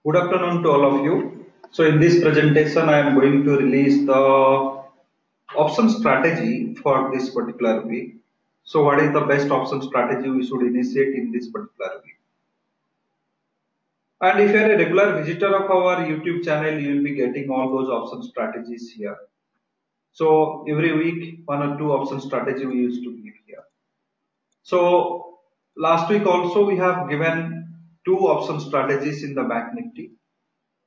Good afternoon to all of you. So in this presentation, I am going to release the option strategy for this particular week. So what is the best option strategy we should initiate in this particular week? And if you are a regular visitor of our YouTube channel, you will be getting all those option strategies here. So every week, one or two option strategy we used to give here. So last week also we have given two option strategies in the Bank Nifty.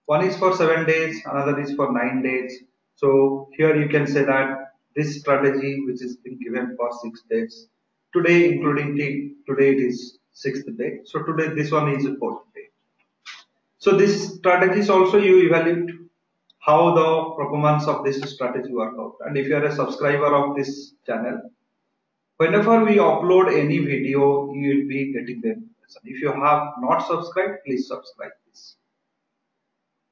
One is for 7 days, another is for 9 days. So here you can say that this strategy which is been given for 6 days. Today including today it is 6th day. So today this one is the 4th day. So this strategies also you evaluate how the performance of this strategy work out. And if you are a subscriber of this channel, whenever we upload any video, you will be getting the information. If you have not subscribed, please subscribe this.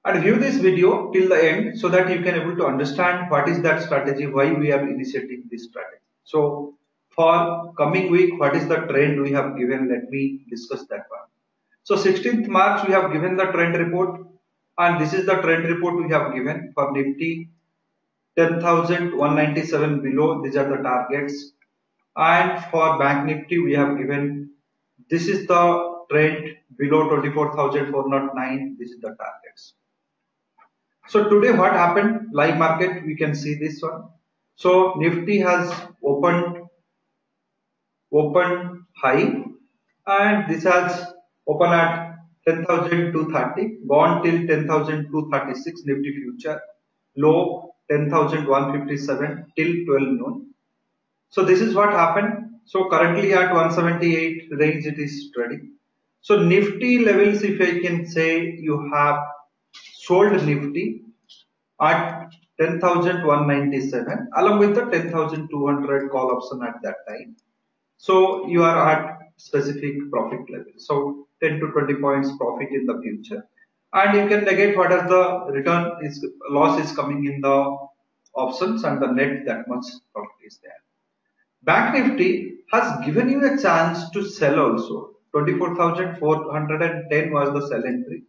And view this video till the end so that you can able to understand what is that strategy, why we are initiating this strategy. So for coming week, what is the trend we have given? Let me discuss that one. So 16th March, we have given the trend report, and this is the trend report we have given for Nifty 10,197 below. These are the targets. And for Bank Nifty, we have given this is the trend below 24,409. This is the targets. So today what happened? Live market, we can see this one. So Nifty has opened high, and this has opened at 10,230, gone till 10,236 Nifty future, low 10,157 till 12 noon. So this is what happened. So currently at 178 range it is trading. So Nifty levels, if I can say, you have sold Nifty at 10,197 along with the 10,200 call option at that time. So you are at specific profit level. So 10 to 20 points profit in the future. And you can negate what are the return is loss is coming in the options, and the net that much profit is there. Bank Nifty has given you a chance to sell also. 24,410 was the sell entry.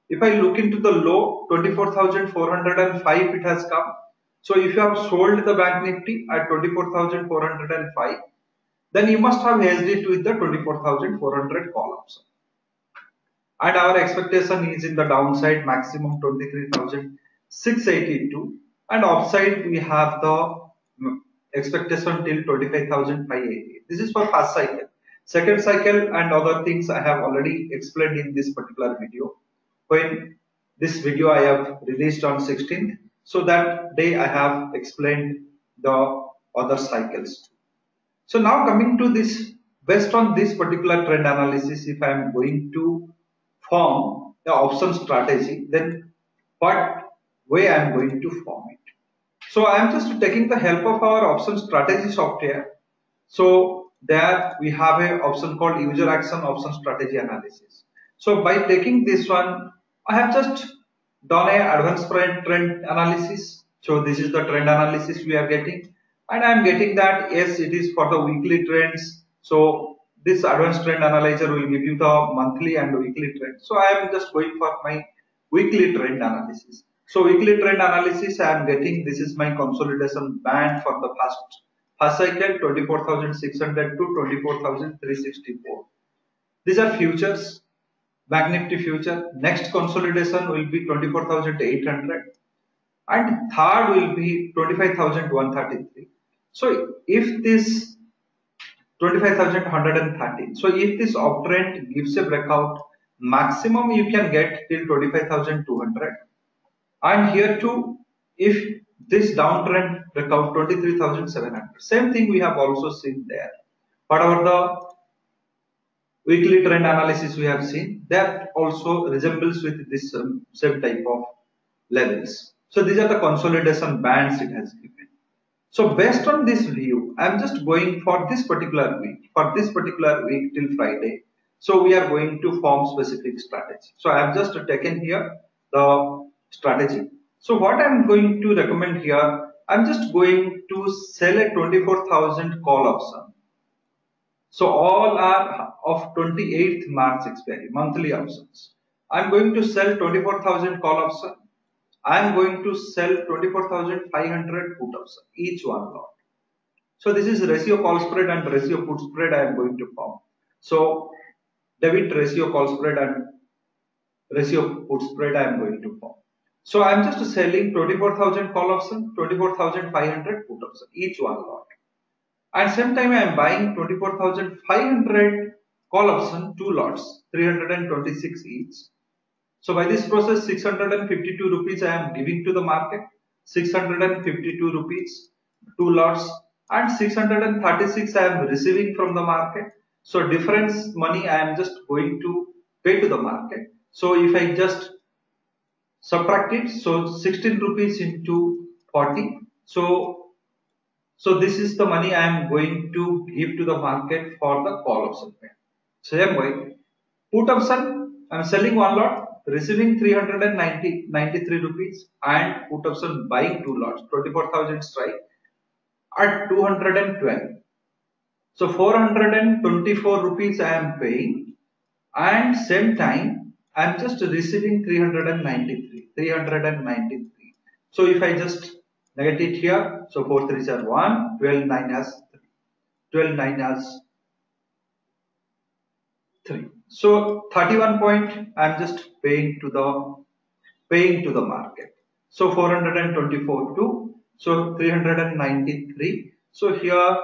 If I look into the low, 24,405 it has come. So if you have sold the Bank Nifty at 24,405, then you must have hedged it with the 24,400 call option. And our expectation is in the downside maximum 23,682, and upside we have the expectation till 25,580. This is for first cycle. Second cycle and other things I have already explained in this particular video. When this video I have released on 16th, so that day I have explained the other cycles. So now coming to this, based on this particular trend analysis, if I am going to form the option strategy, then what way I am going to form it. So I am just taking the help of our option strategy software. So there we have an option called user action option strategy analysis. So by taking this one, I have just done an advanced trend analysis. So this is the trend analysis we are getting, and I am getting that yes, it is for the weekly trends. So this advanced trend analyzer will give you the monthly and weekly trend. So I am just going for my weekly trend analysis. So weekly trend analysis I am getting, this is my consolidation band for the first cycle 24,600 to 24,364. These are futures, Bank Nifty future. Next consolidation will be 24,800, and third will be 25,133. So if this 25,130, so if this uptrend gives a breakout, maximum you can get till 25,200. And here too, if this downtrend breakout 23,700, same thing we have also seen there. Whatever the weekly trend analysis we have seen, that also resembles with this same type of levels. So these are the consolidation bands it has given. So based on this view, I am just going for this particular week, till Friday. So we are going to form specific strategy. So I have just taken here the strategy. So what I am going to recommend here, I am just going to sell a 24,000 call option. So all are of 28th March expiry, monthly options. I'm going to sell 24,000 call option. I'm going to sell 24,500 put option, each one lot. So this is ratio call spread and ratio put spread I am going to form. So debit ratio call spread and ratio put spread I am going to form. So I am just selling 24,000 call option, 24,500 put option, each one lot. And same time I am buying 24,500 call option, two lots, 326 each. So by this process 652 rupees I am giving to the market, 652 rupees, two lots, and 636 I am receiving from the market. So difference money I am just going to pay to the market. So if I just subtract it, so 16 rupees into 40. So this is the money I am going to give to the market for the call option. Same way, put option I am selling one lot, receiving 393 rupees, and put option buying two lots, 24,000 strike at 212. So 424 rupees I am paying, and same time I am just receiving 393. So if I just negate it here, so 4 3s are 1, 12 9 as 3, 12 9 as 3. So 31 point I am just paying to the market. So 424 2, so 393. So here,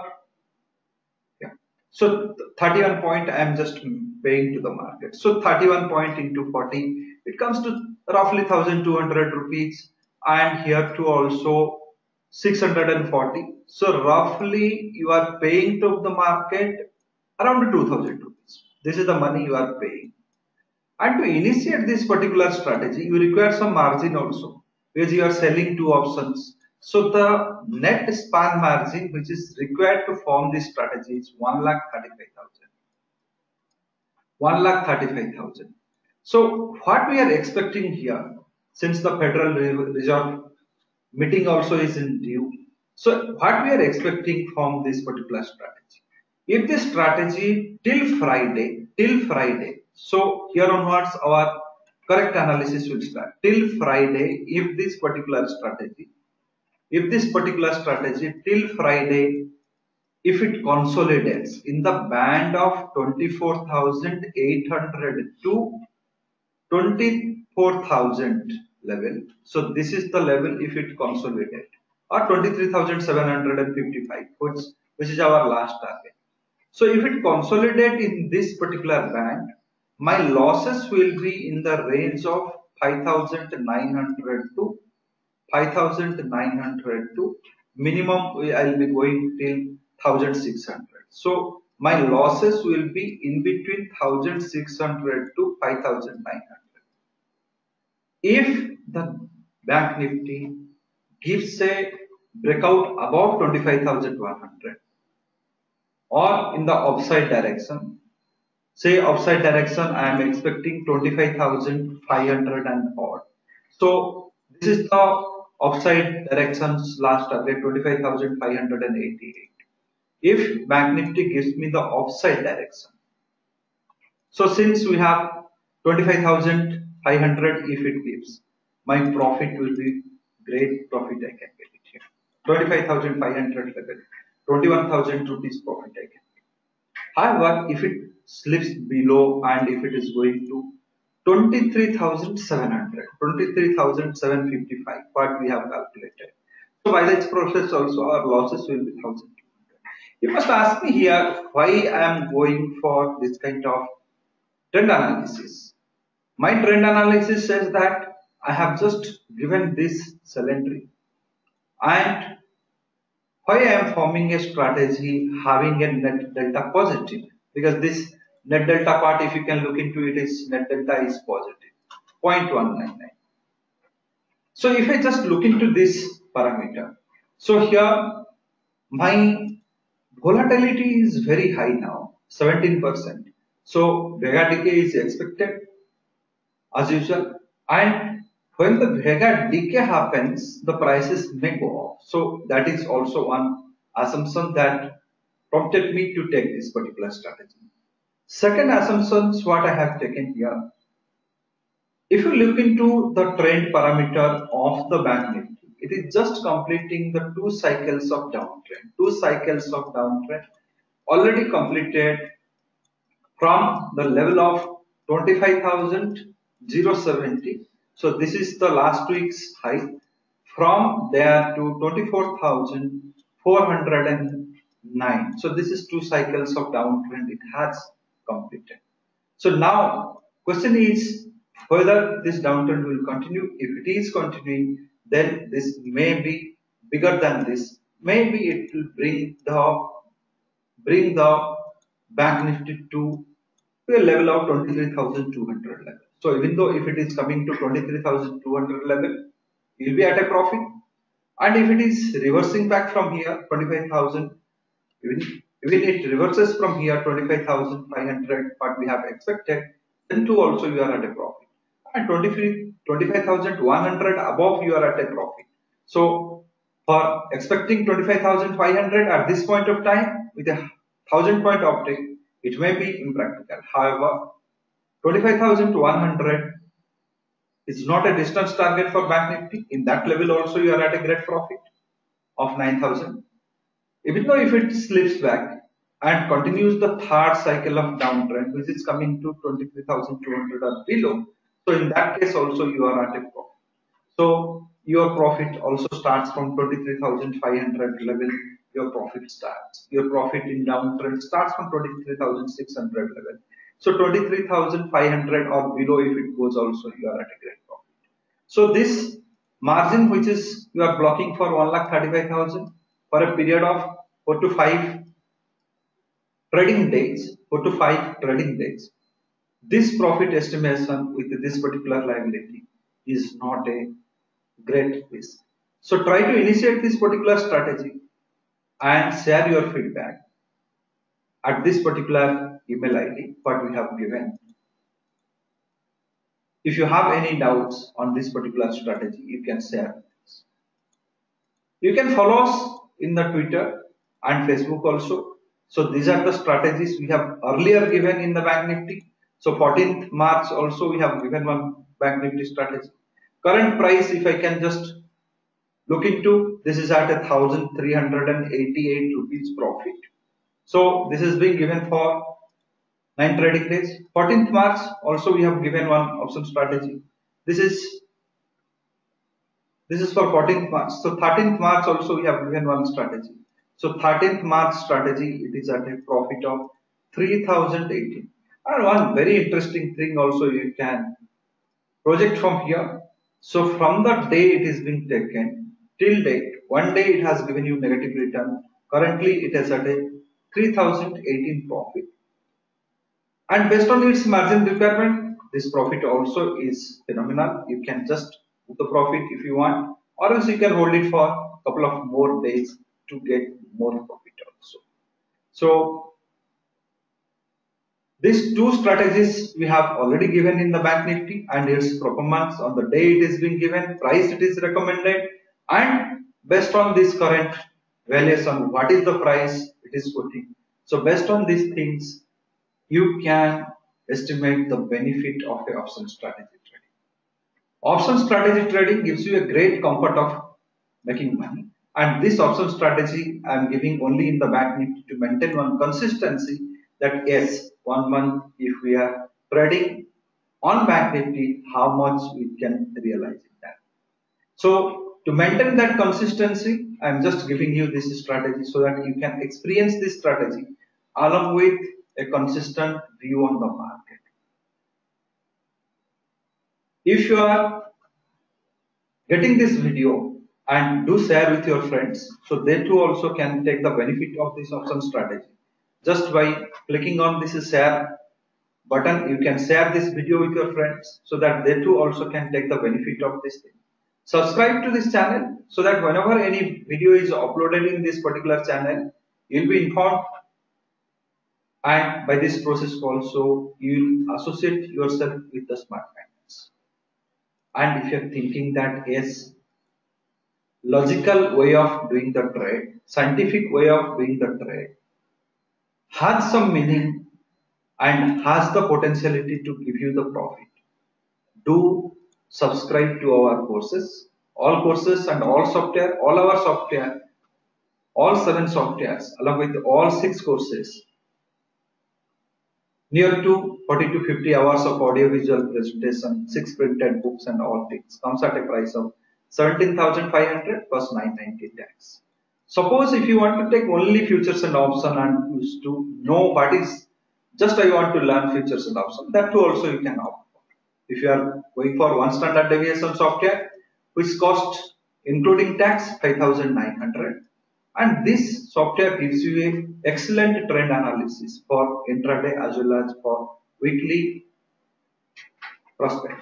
yeah. So 31 point I am just paying to the market. So 31 point into 40, it comes to roughly 1,200 rupees, and here too also 640. So roughly you are paying to the market around 2,000 rupees. This is the money you are paying. And to initiate this particular strategy, you require some margin also, because you are selling two options. So the net span margin which is required to form this strategy is 1,35,000. 1,35,000. So what we are expecting here, since the Federal Reserve meeting also is in due, so what we are expecting from this particular strategy, if this strategy till Friday, so here onwards our correct analysis will start. Till Friday, if this particular strategy till Friday, if it consolidates in the band of 24,800 to 24,000 level, so this is the level if it consolidates, or 23,755, which is our last target. So if it consolidate in this particular band, my losses will be in the range of 5,900 to 5,900 to minimum I'll be going till 1,600. So my losses will be in between 1,600 to 5,900. If the Bank Nifty gives a breakout above 25,100 or in the upside direction, say upside direction I am expecting 25,500 and odd. So this is the upside directions last target 25,588. If Bank Nifty gives me the upside direction, so since we have 25,500, if it gives, my profit will be great profit I can get it here. 25,500 level, 21,000 rupees profit I can get. However, if it slips below and if it is going to 23,700, 23,755, what we have calculated. So by this process also our losses will be 1,200. You must ask me here why I am going for this kind of trend analysis. My trend analysis says that I have just given this sell entry, and why I am forming a strategy having a net delta positive, because this net delta part, if you can look into it, is net delta is positive 0.199. So if I just look into this parameter, so here my volatility is very high now, 17%. So Vega decay is expected as usual, and when the Vega decay happens, the prices may go up. So that is also one assumption that prompted me to take this particular strategy. Second assumption, what I have taken here, If you look into the trend parameter of the bank nifty, it is just completing the two cycles of downtrend. Two cycles of downtrend already completed from the level of 25,070. So this is the last week's high. From there to 24,409. So this is two cycles of downtrend it has completed. So now question is whether this downtrend will continue. If it is continuing, then this may be bigger than this. Maybe it will bring the bank nifty to a level of 23,200 level. So even though if it is coming to 23,200 level, you will be at a profit. And if it is reversing back from here 25,000, even it reverses from here 25,500 what we have expected, then too also you are at a profit. And 25,100 above you are at a profit. So for expecting 25,500 at this point of time with a 1,000-point optic, it may be impractical. However, 25,100 is not a distance target for bank nifty. In that level also you are at a great profit of 9,000. Even though if it slips back and continues the third cycle of downtrend, which is coming to 23,200 or below, so in that case also you are at a profit. So your profit also starts from 23,500 level. Your profit starts. Your profit in downtrend starts from 23,600 level. So 23,500 or below, if it goes also, you are at a great profit. So this margin which is you are blocking for 1,35,000 for a period of 4 to 5 trading days, 4 to 5 trading days. This profit estimation with this particular liability is not a great risk. So try to initiate this particular strategy and share your feedback at this particular email ID what we have given. If you have any doubts on this particular strategy, you can share this. You can follow us in the Twitter and Facebook also. So these are the strategies we have earlier given in the bank nifty. So 14th March also we have given one bank nifty strategy. Current price, if I can just look into, this is at 1,388 rupees profit. So this is being given for 9 trading days. 14th March also we have given one option strategy. This is for 14th March. So 13th March also we have given one strategy. So 13th March strategy, it is at a profit of 3,018. And one very interesting thing also you can project from here. So from the day it is being taken till date, one day it has given you negative return. Currently it is at a 3,018 profit. And based on its margin requirement, this profit also is phenomenal. You can just book the profit if you want, or else you can hold it for a couple of more days to get more profit also. So these two strategies we have already given in the bank nifty, and its performance on the day it is being given, price it is recommended, and based on this current valuation, what is the price it is putting. So based on these things, you can estimate the benefit of a option strategy trading. Option strategy trading gives you a great comfort of making money, and this option strategy I am giving only in the bank nifty to maintain one consistency that yes, 1 month if we are trading on bank nifty, how much we can realize in that. So to maintain that consistency, I am just giving you this strategy so that you can experience this strategy along with a consistent view on the market. If you are getting this video, and do share with your friends so they too also can take the benefit of this option strategy. Just by clicking on this share button, you can share this video with your friends so that they too also can take the benefit of this thing. Subscribe to this channel so that whenever any video is uploaded in this particular channel, you will be informed, and by this process also you will associate yourself with the smart finance. And if you are thinking that yes, logical way of doing the trade, scientific way of doing the trade has some meaning and has the potentiality to give you the profit, do subscribe to our courses. All courses and all software, all our software, all 7 softwares along with all 6 courses, near to 40 to 50 hours of audio visual presentation, 6 printed books and all things comes at a price of 17,500 plus 990 tax. Suppose if you want to take only futures and option and used to know what is, just I want to learn futures and option, that too also you can opt for. If you are going for one standard deviation software which cost including tax 5,900, and this software gives you an excellent trend analysis for intraday as well as for weekly prospect.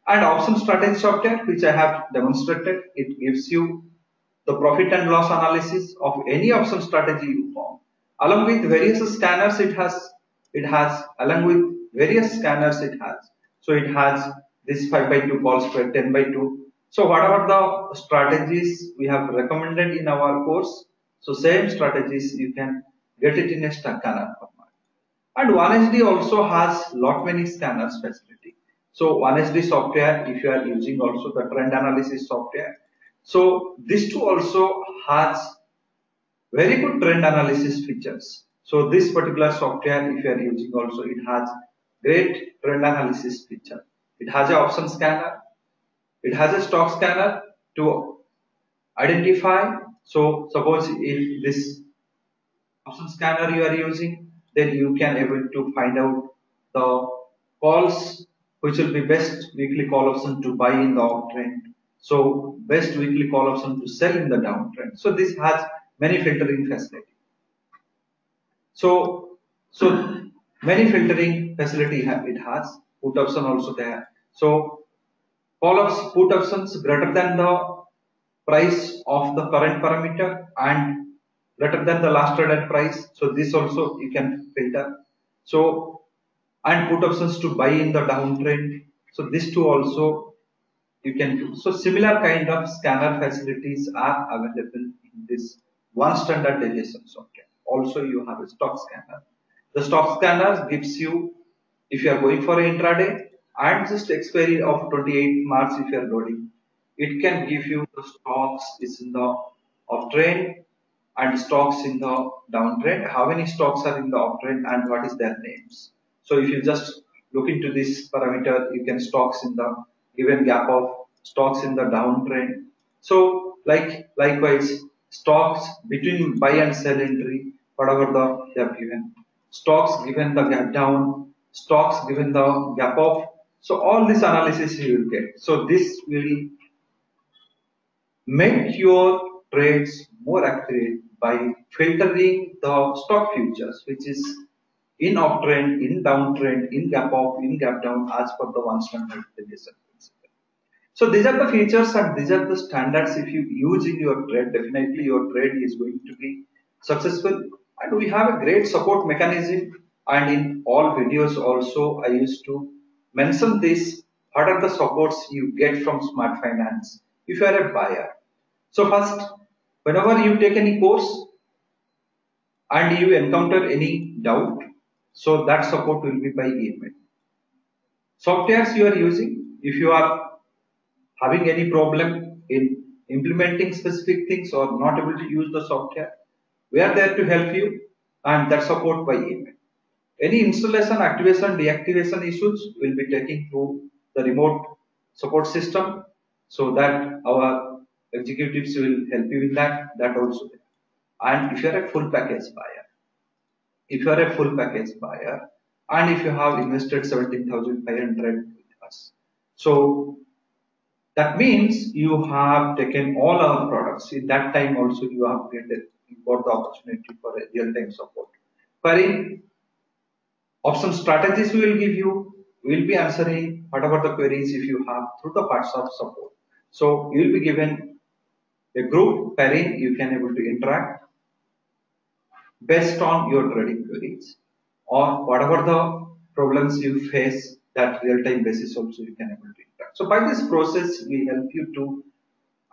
And option strategy software which I have demonstrated, it gives you the profit and loss analysis of any option strategy you form. Along with various scanners it has along with various scanners it has. So it has this 5 by 2 call spread, 10 by 2. So whatever the strategies we have recommended in our course, so same strategies you can get it in a scanner format. And 1HD also has lot many scanners facility. So 1HD software, if you are using also the trend analysis software, so this too also has very good trend analysis features. So this particular software, if you are using also, it has great trend analysis feature. It has an option scanner, it has a stock scanner to identify. So suppose if this option scanner you are using, then you can able to find out the calls which will be best weekly call option to buy in the uptrend. So best weekly call option to sell in the downtrend. So this has many filtering facility. So many filtering facility it has. Put option also there. So put options greater than the price of the current parameter and greater than the last traded price. So this also you can filter. So and put options to buy in the downtrend. So this too also you can do. So similar kind of scanner facilities are available in this one standard deviation software. Also you have a stock scanner. The stock scanner gives you, if you are going for an intraday and just expiry of 28 March if you are loading, it can give you the stocks is in the uptrend and stocks in the downtrend, how many stocks are in the uptrend and what is their names. So if you just look into this parameter, you can stocks in the given gap of stocks in the downtrend. So likewise stocks between buy and sell entry, whatever they have given, stocks given the gap down, stocks given the gap off. So all this analysis you will get. So this will make your trades more accurate by filtering the stock futures, which is in uptrend, in downtrend, in gap up, in gap down, as per the one standard deviation principle. So these are the features and these are the standards. If you use in your trade, definitely your trade is going to be successful. And we have a great support mechanism. And in all videos also, I used to mention this. What are the supports you get from Smart Finance if you are a buyer? So first, whenever you take any course and you encounter any doubt, so that support will be by email. Softwares you are using, if you are having any problem in implementing specific things or not able to use the software, we are there to help you and that support by email. Any installation, activation, deactivation issues will be taken through the remote support system, so that our executives will help you with that also. And if you are a full package buyer, and if you have invested 17,500 with us, so that means you have taken all our products. In that time also you have got the opportunity for a real-time support. Query option strategies we will give you. We will be answering whatever the queries if you have through the parts of support. So you will be given a group wherein you can able to interact based on your trading queries or whatever the problems you face, that real-time basis also you can able to interact. So by this process we help you to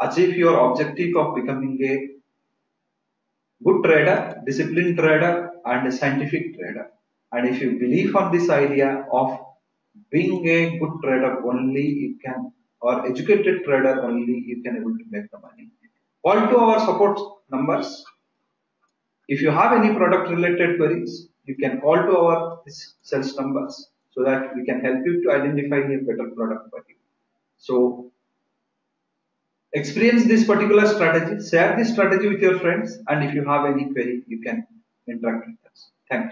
achieve your objective of becoming a good trader, disciplined trader and a scientific trader. And if you believe on this idea of Being a good trader only you can, or educated trader only you can able to make the money. Call to our support numbers. If you have any product related queries, you can call to our sales numbers so that we can help you to identify a better product for you. So experience this particular strategy, share this strategy with your friends, and if you have any query, you can interact with us. Thank you.